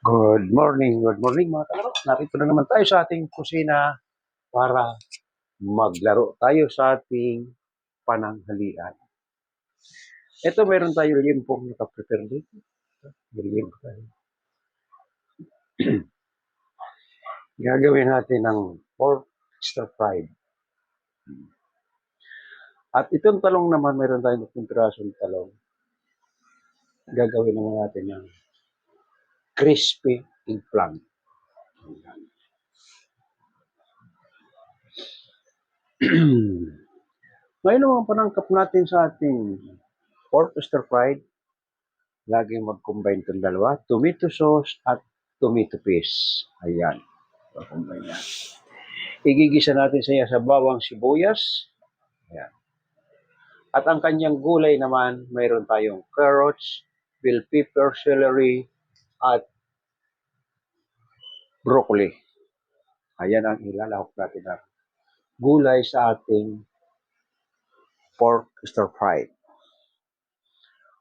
Good morning mga kalaro. Narito na naman tayo sa ating kusina para maglaro tayo sa ating pananghalian. Ito meron tayo limpong nakaprepare dito. Limpo tayo. Gagawin natin ng pork stir fried. At itong talong naman, meron tayong pirasong talong. Gagawin naman natin ng crispy eggplant. Ngayon naman panangkap natin sa ating pork stir fried. Laging mag-combine itong dalawa. Tomato sauce at tomato paste. Ayan. Mag-combine yan. Igigisa natin siya sa bawang sibuyas. Ayan. At ang kanyang gulay naman, mayroon tayong carrots, bell pepper, celery, at broccoli. Ayan ang ilalahok natin na gulay sa ating pork stir fried.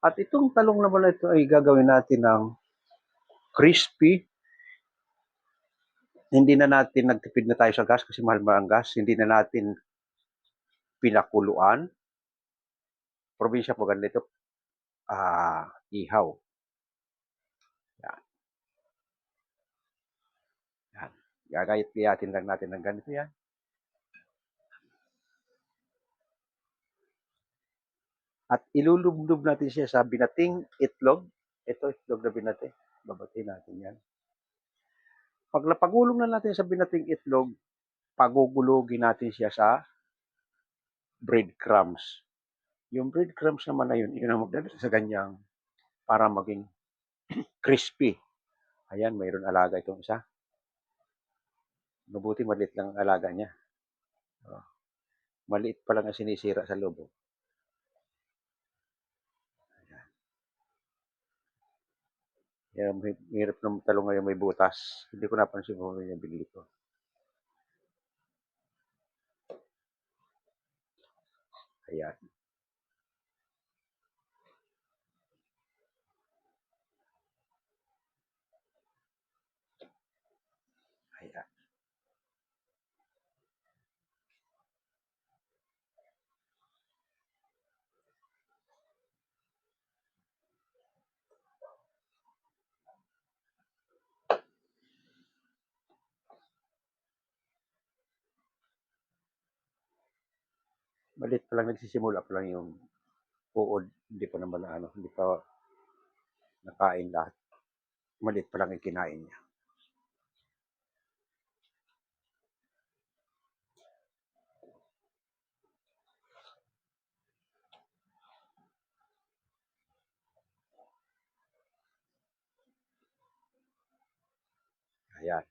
At itong talong naman na ito ay gagawin natin ng crispy. Hindi na natin nagtipid na tayo sa gas kasi mahal ang gas. Hindi na natin pinakuluan. Probinsya po ganito. Ihaw. Yan. Yan. Gagayat-gayatin lang natin ng ganito yan. At ilulublob natin siya sa binating itlog. Ito, itlog na binati. Babatiin natin yan. Pag napagulong na natin sa binating itlog, pagugulugin natin siya sa breadcrumbs. Yung breadcrumbs naman na yun ang magdadala sa ganyang para maging crispy. Ayan, mayroon alaga itong isa. Mabuti maliit lang ang alaga niya. Maliit pa lang ang sinisira sa loob. Yan, hirap ng talong ngayon may butas. Hindi ko napansin kung yung bigli ko. Ayan. Ayan. Maliit pa lang, nagsisimula pa lang yung uod. Hindi pa naman hindi pa nakain lahat. Maliit pa lang yung kinain niya. Ayan.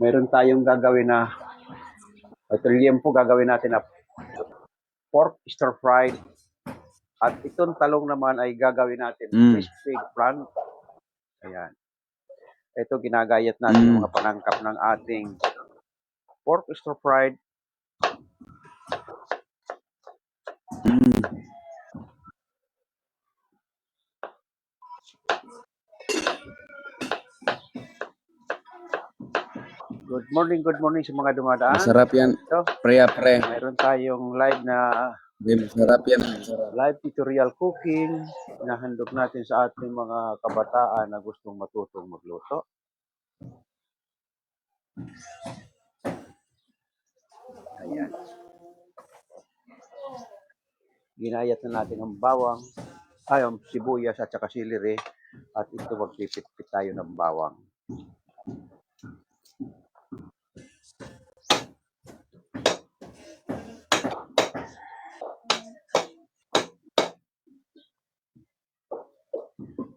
Meron tayong gagawin na ito liempo gagawin natin na pork stir fried. At itong talong naman ay gagawin natin crispy eggplant. Ayan. Ito ginagayat natin yung mga panangkap ng ating pork stir fried. Good morning sa mga dumadaan. Masarap yan. Ito, Pre. mayroon tayong live na Masarap yan. live tutorial cooking na handog natin sa ating mga kabataan na gustong matutong magluto. Ayan. Ginayat na natin ang bawang, ang sibuyas at saka celery at ito magpipit-pit tayo ng bawang.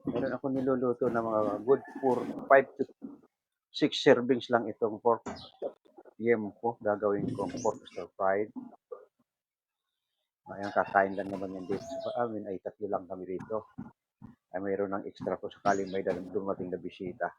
Meron ako niluluto na mga good for 5 to 6 servings lang itong pork liempo. Gagawin kong pork stir fried. Ayan, kakain lang naman yan dito sa amin ay 3 lang kami rito. Ay mayroon ng extra ko sakaling may dumating na bisita.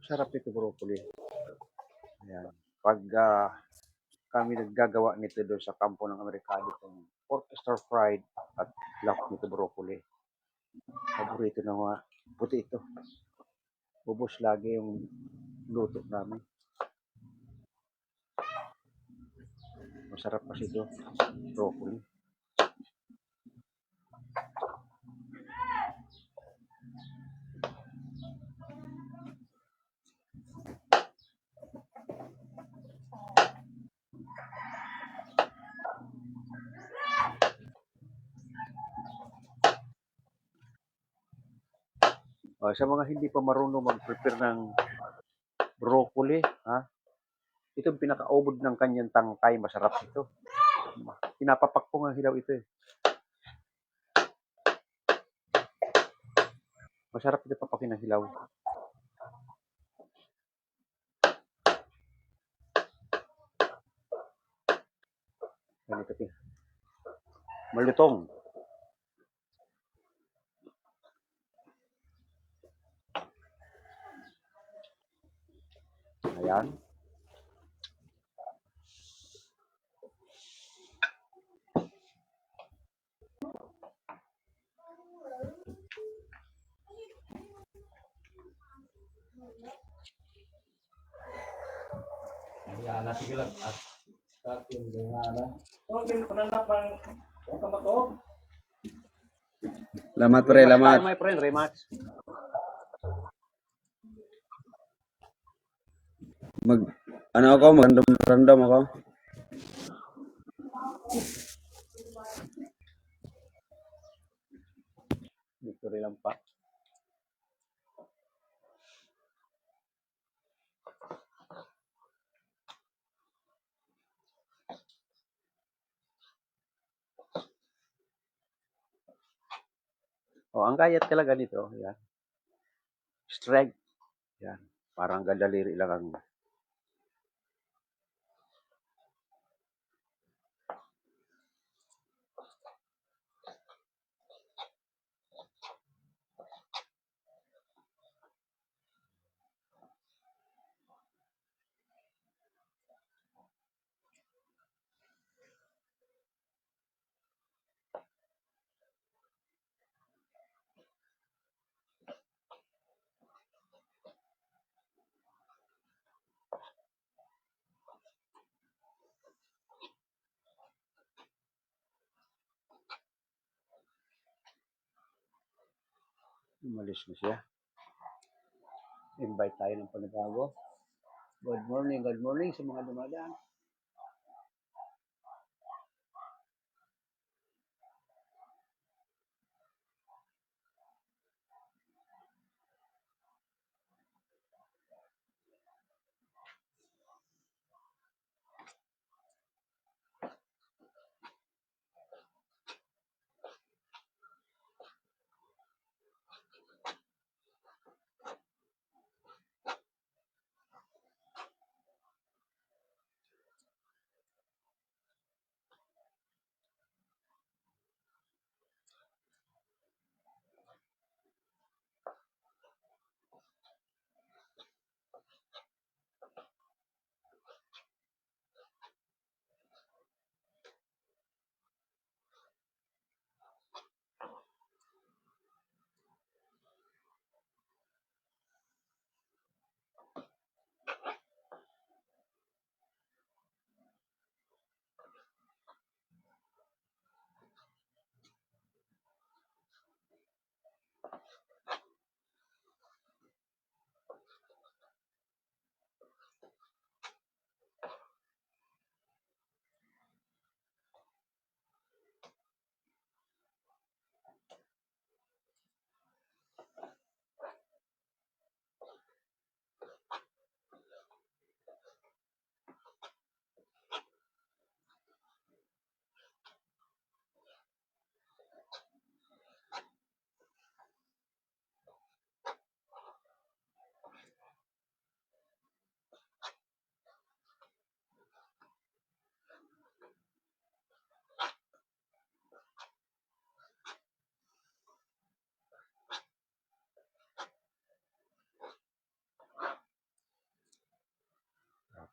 Sarap ito broccoli. Ayan. Pag kami naggagawa nito doon sa kampo ng Amerikano, itong pork stir fried at lap nito broccoli. Paborito ng mga puti ito. Ubos lagi yung luto namin. Masarap kasi ito, broccoli. Sa mga hindi pa marunong mag-prepare ng broccoli, ha? Ito ang pinaka-ubod ng kanyang tangkay. Masarap ito. Pinapapak ko ng hilaw ito eh. Masarap ito papakin ng hilaw. Ganito ito. Malutong. Ayan. Ayan, sige lang. At yung gana. Okay, pananap ang kamato. Lamat pre, Rematch lamat. tayo, my friend. Rematch. Ano ako, random ako. Victory lang pa. Ang gayat talaga nito. Ayan. Strength. Yan. Parang gadaliri lang ang umalis na siya. Invite tayo ng panibago. Good morning sa mga dumadaan.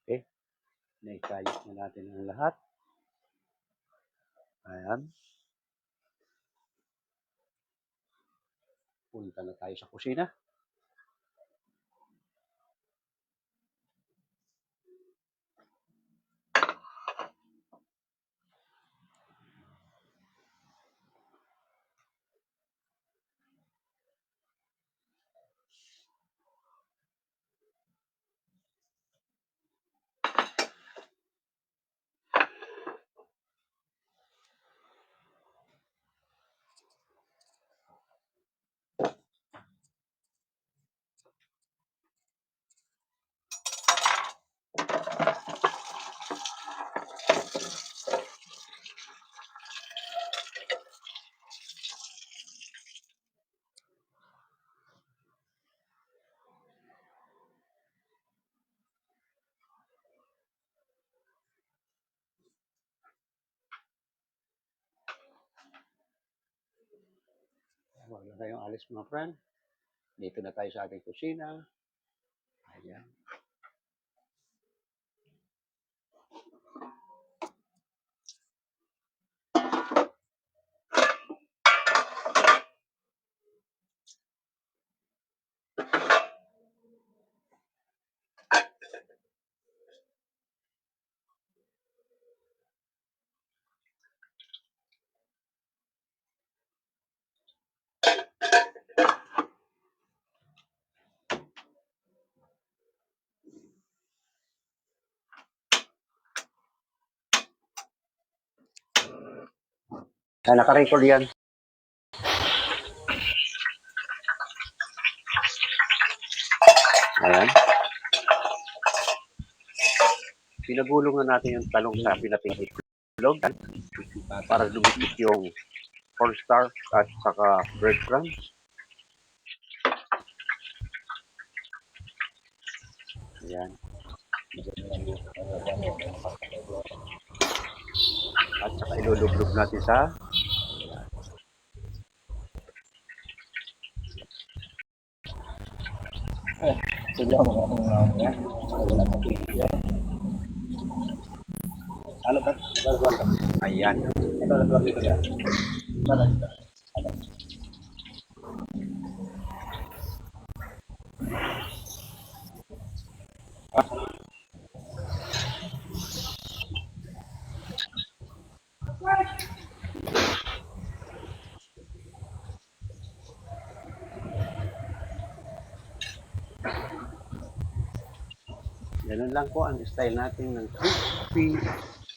Okay. Naikayos na natin ang lahat. Ayan. Punta na tayo sa kusina. Huwag na tayong alis mga friend. Dito na tayo sa ating kusina. Ayan. Naka-record yan. Ayan. Pinagulong na natin yung talong sa pinating itlog para lumikit yung cornstarch at saka breadcrumbs. Ayan. At saka ilulublog natin sa Sige ako mga yan. Wala pa pizza. Ano ba? ayan. Ito na dito yan. Sana dito. Ganun lang po ang style natin ng crispy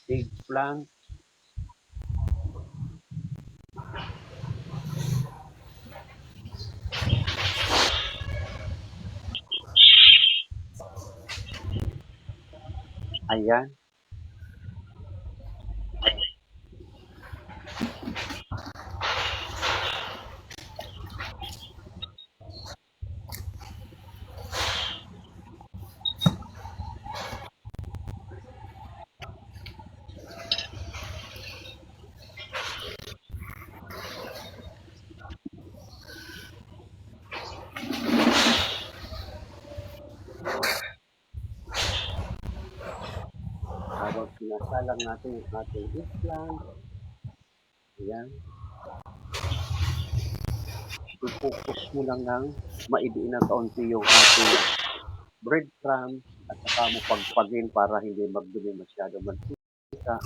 eggplant. Ayan. Habang sinasalang natin yung ating eggplant. Ayan. I-focus mo lang ng maidiin na kaunti yung ating breadcrumbs at saka mo pagpagin para hindi magdumi masyado mantika.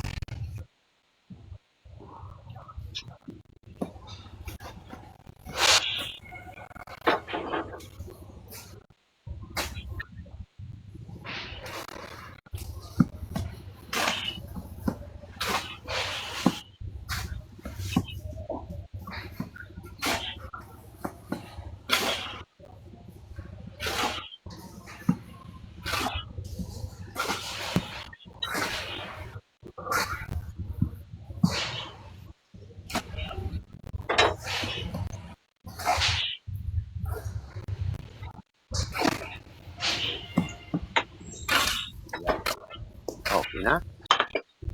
Okay na.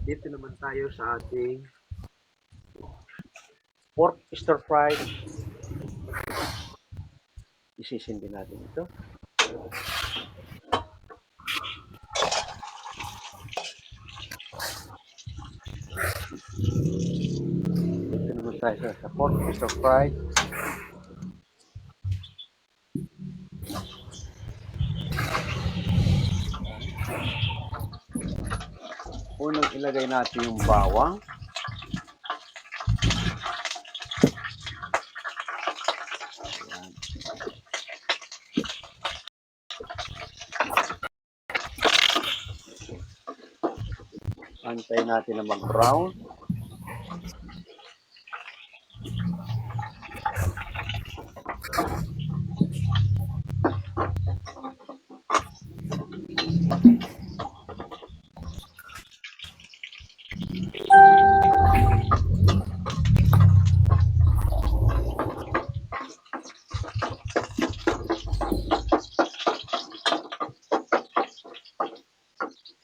Dito naman tayo sa ating pork stir fried. Isisindi natin ito. tayo sa pork stir fried. Unang ilagay natin yung bawang. Ayan. Antayin natin na mag-brown.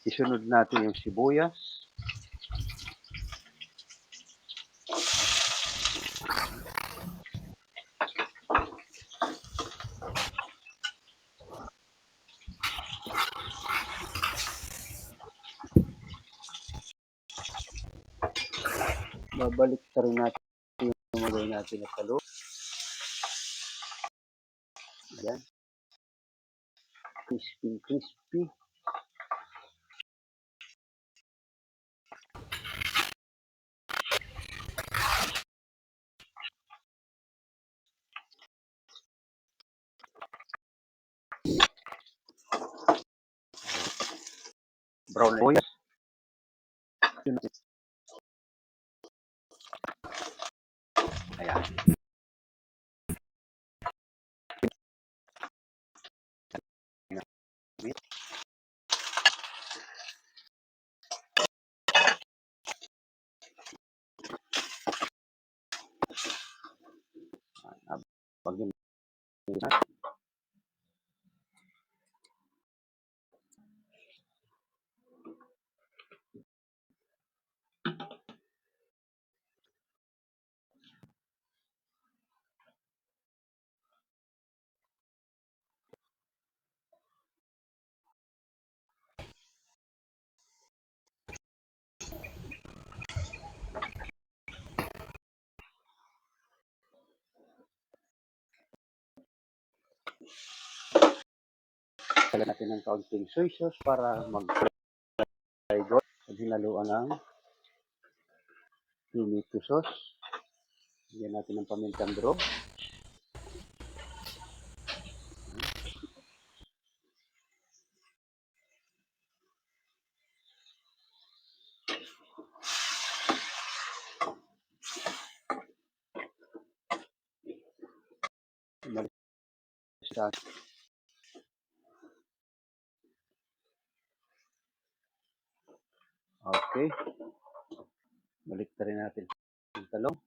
Isunod natin yung sibuyas. Babalik na rin natin yung magay natin na talo. Ayan. Crispy. Brown sibuyas. Ayan. Pag yun, tagal natin ng kaunting soy sauce para mag-fry gold. At hinaluan ng tomato sauce. Lagyan natin ng pamintang durog. Okay. Balik na rin natin yung talong.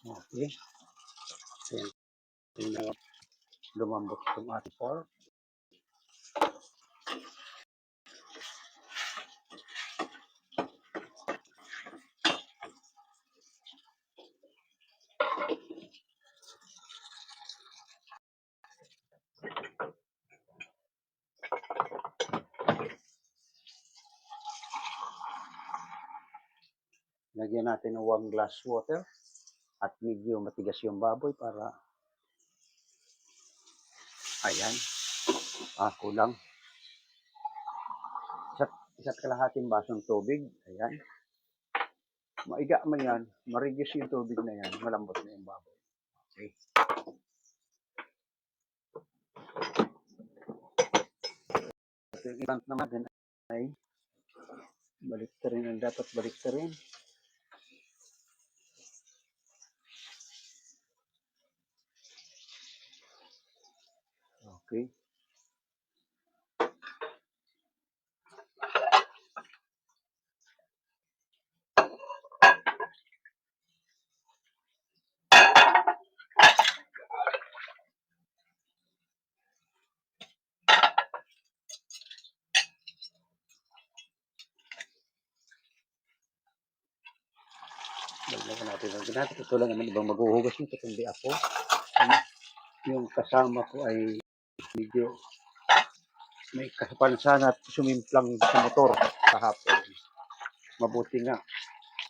Okay. Ayan. Tingnan lumambot itong ating pork. Lagyan natin ng 1 glass water at medyo matigas yung baboy para ayan. Kulang. isa't kalahating basong tubig. Ayan. Maiga man yan. Ma-reduce yung tubig na yan. Malambot na yung baboy. Okay. Ito yung ilang naman din ay balik rin ang dapat balik rin. Okay. Lagyan natin. Lagyan natin. Ito lang naman ibang maghuhugas nito kundi ako. Yung kasama ko ay medyo may kapansan at sumimplang sa motor kahapon. Mabuti nga.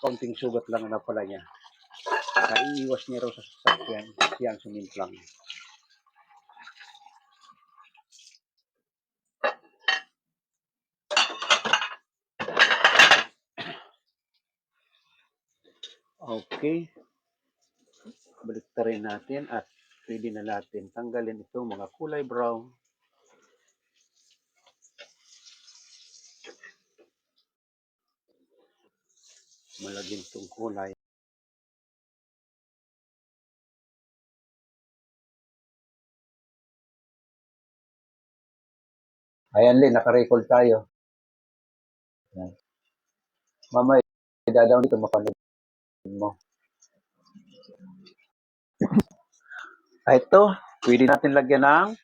Kaunting sugat lang na pala niya. Naiiwas niya raw sa sasakyan. Yan sumimplang. Okay. Balik rin natin at pwede na natin tanggalin itong mga kulay brown. Malaging itong kulay. Ayan, Lin, naka-record tayo. Ayan. Mamaya, idadaw dito mapanood mo. Ito, pwede natin lagyan ng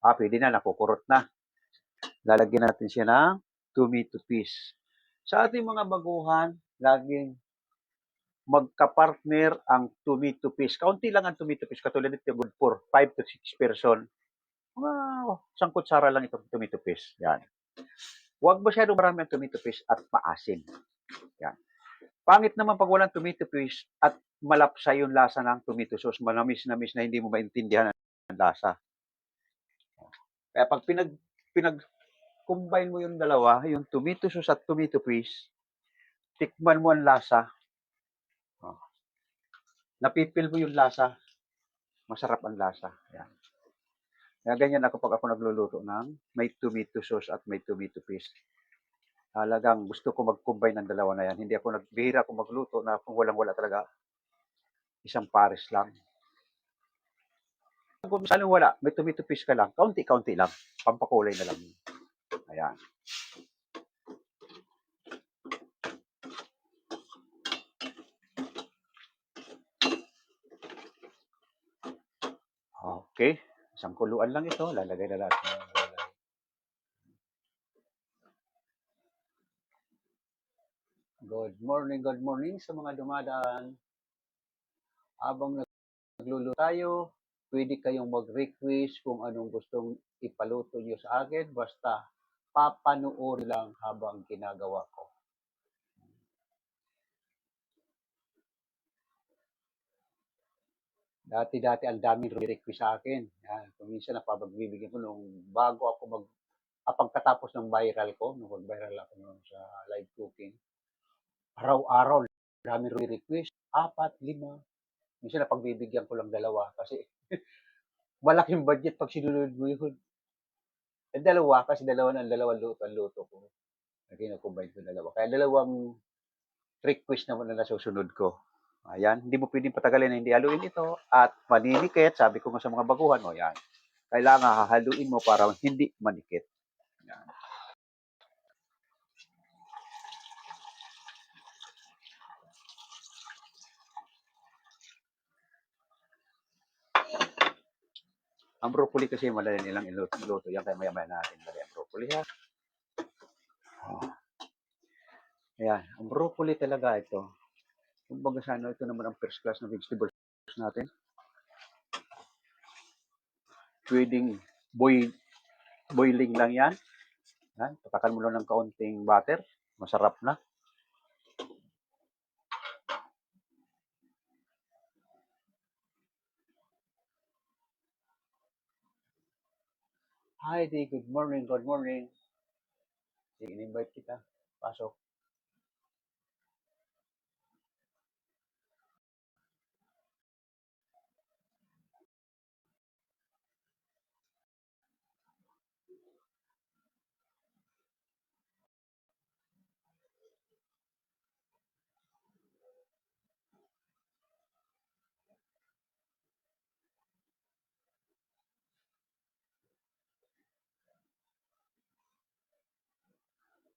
pwede na, nakukurot na. Lalagyan natin siya ng tomato paste. Sa ating mga baguhan, laging magka-partner ang tomato paste. Kaunti lang ang tomato paste, katulad nito good for 5 to 6 person. Wow, isang kutsara lang itong tomato paste. Yan. Huwag masyadong marami ang tomato paste at maasim. Yan. Pangit naman pag walang tomato paste at malapsa yung lasa ng tomato sauce. Manamis-namis na hindi mo maintindihan ang lasa. Kaya pag pinag-combine mo yung dalawa, yung tomato sauce at tomato paste, tikman mo ang lasa. Napipil mo yung lasa. Masarap ang lasa. Yan. Kaya ganyan ako pag ako nagluluto ng may tomato sauce at may tomato paste. Talagang gusto ko mag-combine ng dalawa na yan. Hindi ako nagbihira ako magluto na kung walang-wala talaga. Isang pares lang. Kung misalnya wala, may tomato paste ka lang, kaunti-kaunti lang. Pampakulay na lang. Ayan. Okay. Isang kuluan lang ito. Lalagay na natin. Good morning sa mga dumadaan. Habang nagluluto tayo, pwede kayong mag-request kung anong gustong ipaluto nyo sa akin. Basta papanood lang habang ginagawa ko. Dati ang daming request sa akin. Yan. Minsan napapagbibigyan ko nung bago ako pagkatapos ng viral ko, nung mag-viral ako noon sa live cooking. Araw-araw, daming request. 4, 5. Minsan napagbibigyan ko lang 2 kasi malaking budget pag sinunod mo yun. Eh, 2 kasi dalawang luto ko. Nag-combine ko 2. Kaya 2 request naman na nasusunod ko. Ayan, hindi mo pwedeng patagalin na hindi haluin ito at maninikit. Sabi ko nga sa mga baguhan, yan. Kailangan hahaluin mo para hindi manikit. Ayan. Ang broccoli kasi madali nilang iluto yan, kaya maya-maya natin lagay ang broccoli ha. Ayan, ang broccoli talaga ito. Kumbaga sana ito naman ang first class na vegetables natin. Pwedeng boiling lang yan. Yan, patakan mo lang ng kaunting butter. Masarap na. Heidi, good morning, good morning. Sige, in-invite kita. Pasok.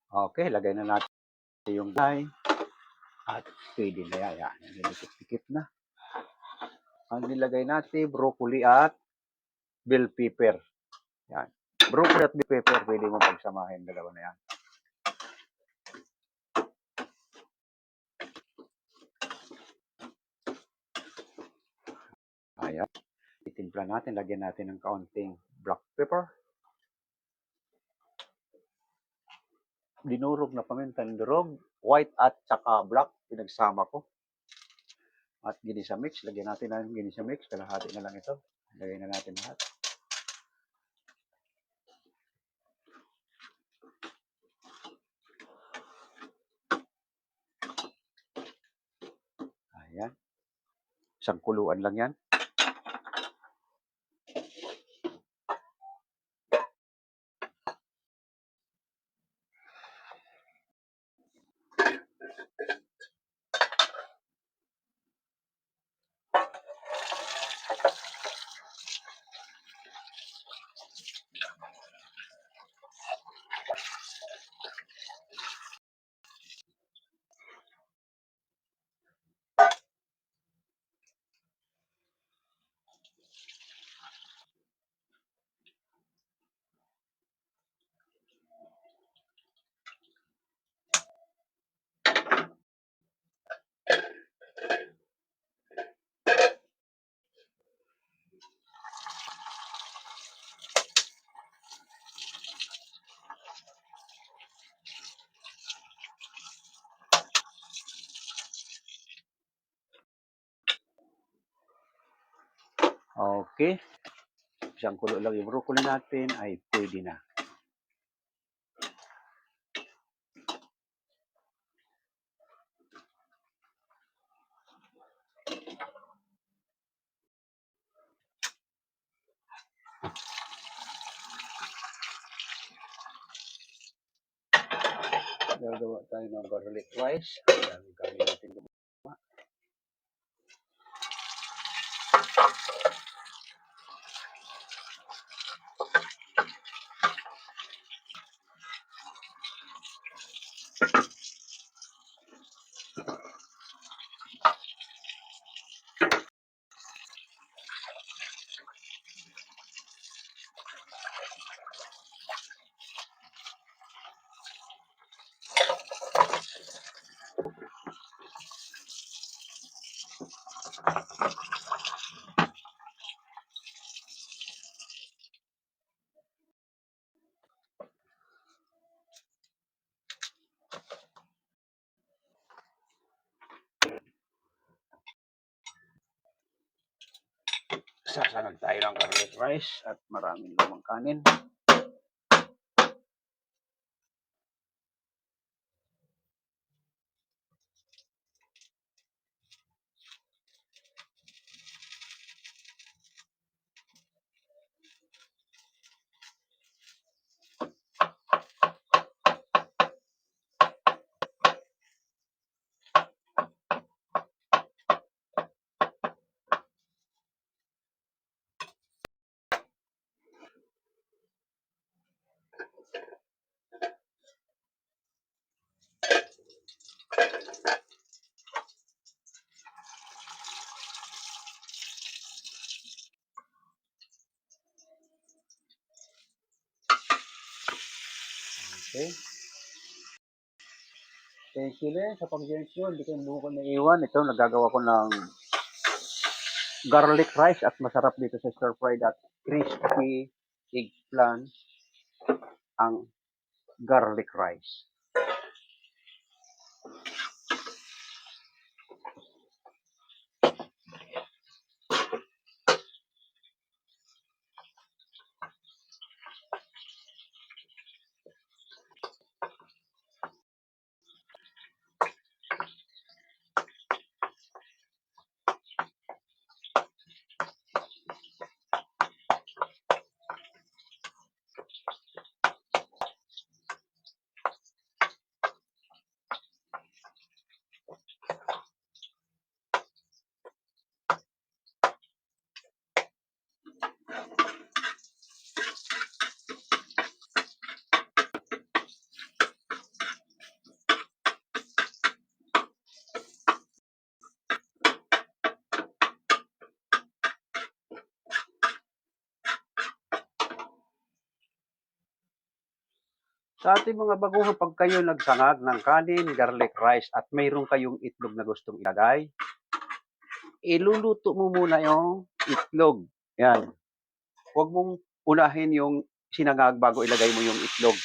Okay, lagay na natin yung gulay. At pwede na yan. Yan, dikit-dikit na. Ang nilagay natin, broccoli at bell pepper. Yan. Broccoli at bell pepper, pwede mo pagsamahin. Dalawa na yan. Ayan. Itimpla natin. Lagyan natin ng kaunting black pepper. Dinurog na pamintang durog. White at saka black. Pinagsama ko. At ginisa mix. Lagyan natin ng ginisa mix. Kalahati na lang ito. Lagyan na natin lahat. Ayan. Isang kuluan lang yan. Okay. Isang kulo lang yung broccoli natin ay pwede na. Gagawa tayo ng garlic rice. Ayan, gawin natin gumawa. Sasanag tayo ng garlic rice at maraming lumang kanin. Okay. Thank you din sa pag-join ko. Hindi ko buko na iwan. Ito, nagagawa ko ng garlic rice at masarap dito sa stir-fried at crispy eggplant ang garlic rice. Sa ating mga baguhan, pag kayo nagsangag ng kanin, garlic rice, at mayroon kayong itlog na gustong ilagay, iluluto mo muna yung itlog. Yan. Huwag mong unahin yung sinangag bago ilagay mo yung itlog.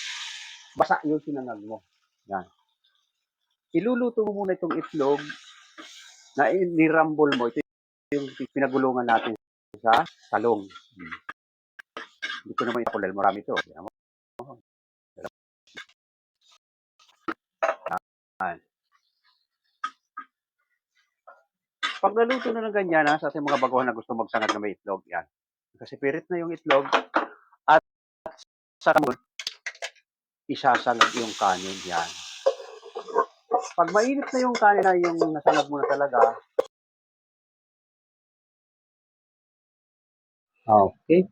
Basa yung sinangag mo. Yan. Iluluto mo muna itong itlog na nirambol mo. Ito yung pinagulungan natin sa talong. Hindi ko naman ipakul dahil marami ito. Yan mo. Yan. Pag naluto na ng ganyan, sa ating mga baguhan na gusto magsangag na may itlog, yan. Kasi pirit na yung itlog at sa isasangag yung kanin, yan. Pag mainit na yung kanin na yung nasangag mo na talaga, okay.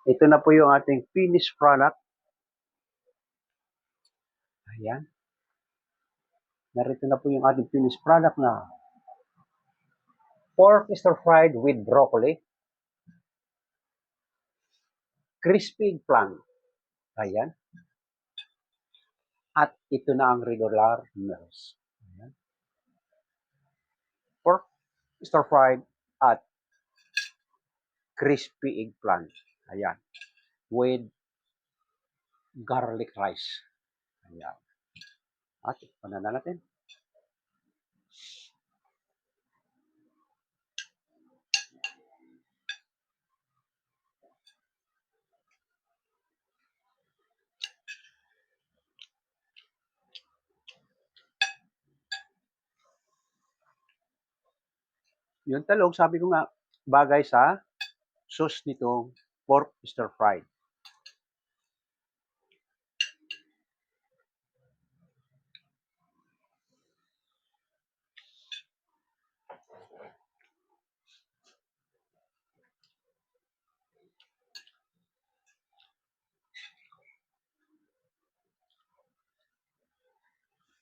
Ito na po yung ating finished product. Ayan. Narito na po yung ating finished product na pork stir-fried with broccoli, crispy eggplant. Ayan. At ito na ang regular meals. Ayan. Pork stir-fried at crispy eggplant. Ayan. With garlic rice. Ayan. At panan na natin. Yung talong, sabi ko nga, bagay sa sauce nitong pork stir-fried.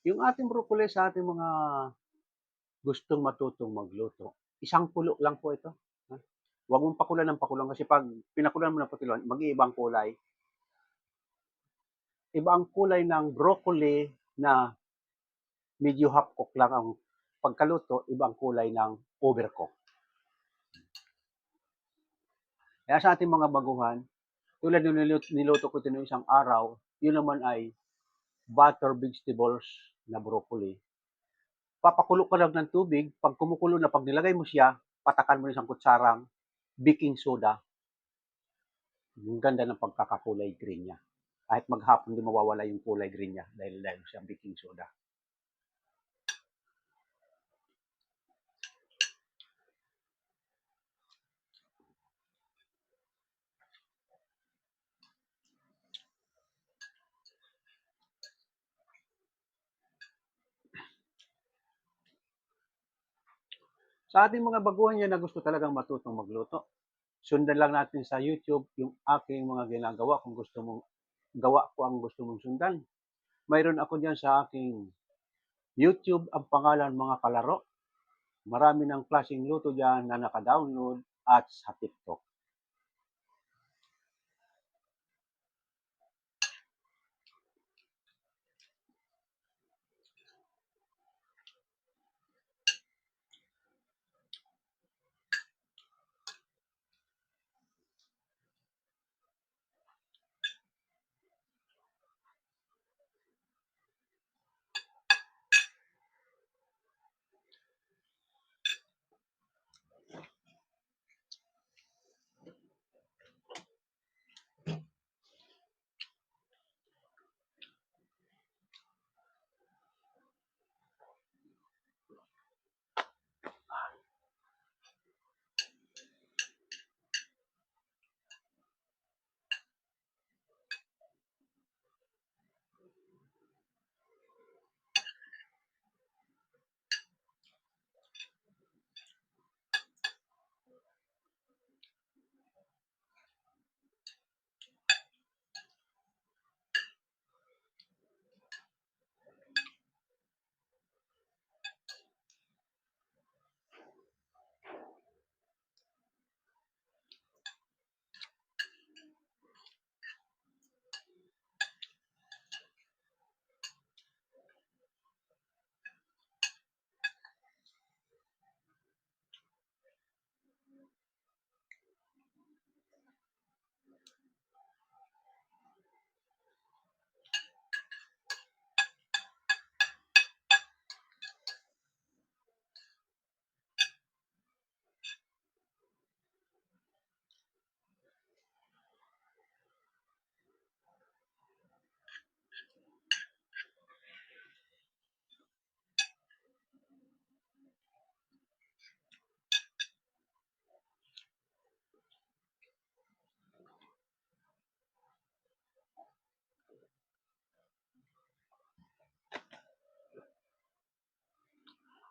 Yung ating broccoli sa ating mga gustong matutong magluto, isang kulo lang po ito. Huwag mong pakulan ng pakulan kasi pag pinakulan mo ng pakulan, mag-iibang kulay. Iba ang kulay ng broccoli na medyo half cook lang ang pagkaluto, iba ang kulay ng overcook. Kaya sa ating mga baguhan, tulad ng niluto ko ito ng isang araw, yun naman ay butter vegetables na broccoli. Papakulo ka lang ng tubig, pag kumukulo na, pag nilagay mo siya, patakan mo ng isang kutsarang baking soda. Yung ganda ng pagkakakulay green niya. Kahit maghapon, di mawawala yung kulay green niya dahil siya baking soda. Sa ating mga baguhan yan na gusto talagang matutong magluto, sundan lang natin sa YouTube yung aking mga ginagawa kung gusto mong gawa ko ang gusto mong sundan. Mayroon ako diyan sa aking YouTube ang pangalan mga kalaro. Marami ng klaseng luto diyan na naka-download at sa TikTok.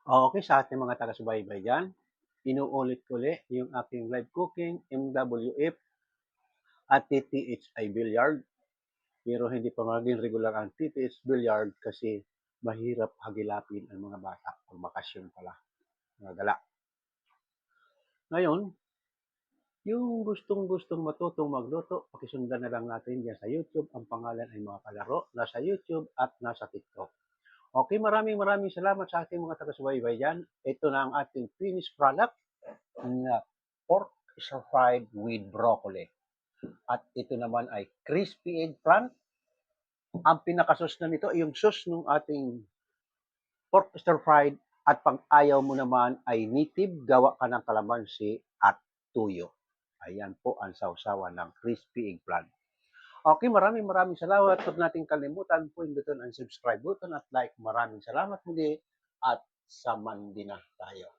Okay, sa ating mga taga-subaybay dyan, inuulit ko ulit yung aking live cooking, MWF, at TTHI Billiard. Pero hindi pa maging regular ang TTH Billiard kasi mahirap hagilapin ang mga bata pag bakasyon pala, mga gala. Ngayon, yung gustong-gustong matutong magluto, pakisundan na lang natin dyan sa YouTube. Ang pangalan ay Mga Palaro, nasa YouTube at nasa TikTok. Okay, maraming salamat sa ating mga taga-subaybay dyan. Ito na ang ating finished product na pork stir-fried with broccoli. At ito naman ay crispy eggplant. Ang pinakasos na nito ay yung sauce ng ating pork stir-fried at pang ayaw mo naman ay native, gawa ka ng kalamansi at tuyo. Ayan po ang sausawan ng crispy eggplant. Okay, maraming salamat. Huwag nating kalimutan po pindutin ang subscribe button at like. Maraming salamat muli at samandina tayo.